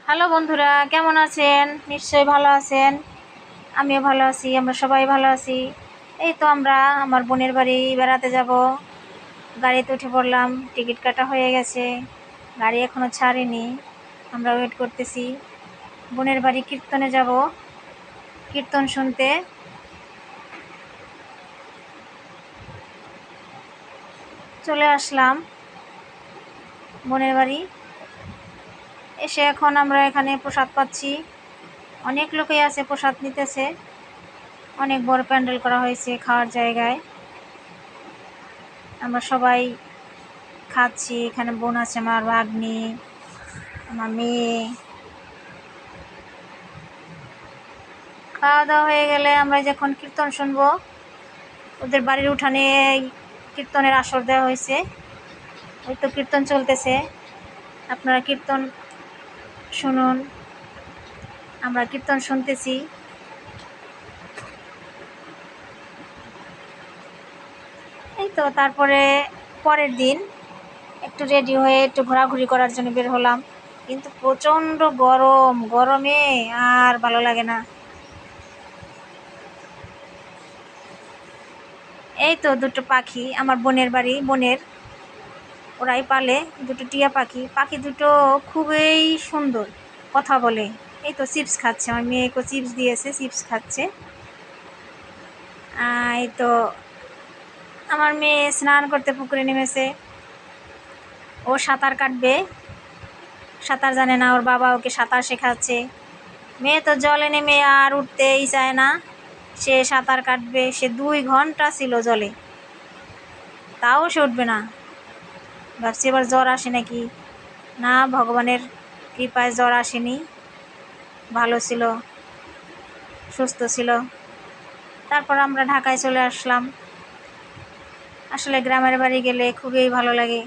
Hello বন্ধুরা, কেমন আছেন? নিশ্চয়ই ভালো আছেন। আমিও ভালো আছি, আমরা সবাই ভালো আছি। এই তো আমরা আমার বোনের বাড়ি বেড়াতে যাব। গাড়িতে উঠে পড়লাম, টিকিট কাটা হয়ে গেছে, গাড়ি এখনও ছাড়েনি, আমরা ওয়েট করতেছি। বোনের বাড়ি কীর্তনে যাব, কীর্তন শুনতে। চলে আসলাম বোনের বাড়ি। এসে এখন আমরা এখানে প্রসাদ পাচ্ছি, অনেক লোকই আছে, প্রসাদ নিতেছে। অনেক বড় প্যান্ডেল করা হয়েছে খাওয়ার জায়গায়। আমরা সবাই খাচ্ছি। এখানে বোন আছে, আমার ভাগ্নি, আমার মেয়ে। খাওয়া দাওয়া হয়ে গেলে আমরা যখন কীর্তন শুনবো, ওদের বাড়ির উঠানে কীর্তনের আসর দেওয়া হয়েছে। ওই তো কীর্তন চলতেছে, আপনারা কীর্তন শুনুন, আমরা কীর্তন শুনতেছি। এই তো তারপরে পরের দিন একটু রেডি হয়ে একটু ঘোরাঘুরি করার জন্য বের হলাম, কিন্তু প্রচণ্ড গরম, গরমে আর ভালো লাগে না। এই তো দুটো পাখি, আমার বোনের বাড়ি, বোনের ওরাই পালে দুটো টিয়া পাখি। পাখি দুটো খুবই সুন্দর, কথা বলে। এই তো চিপস খাচ্ছে, আমার মেয়েকে চিপস দিয়েছে, চিপস খাচ্ছে। এই তো আমার মেয়ে স্নান করতে পুকুরে নেমেছে, ও সাঁতার কাটবে। সাঁতার জানে না, ওর বাবা ওকে সাঁতার শেখাচ্ছে। মেয়ে তো জলে নেমে আর উঠতেই চায় না, সে সাঁতার কাটবে। সে 2 ঘন্টা ছিল জলে, তাও সে উঠবে না। ভাবছি এবার জ্বর আসে নাকি। না, ভগবানের কৃপায় জ্বর আসেনি, ভালো ছিল, সুস্থ ছিল। তারপর আমরা ঢাকায় চলে আসলাম। আসলে গ্রামের বাড়ি গেলে খুবই ভালো লাগে।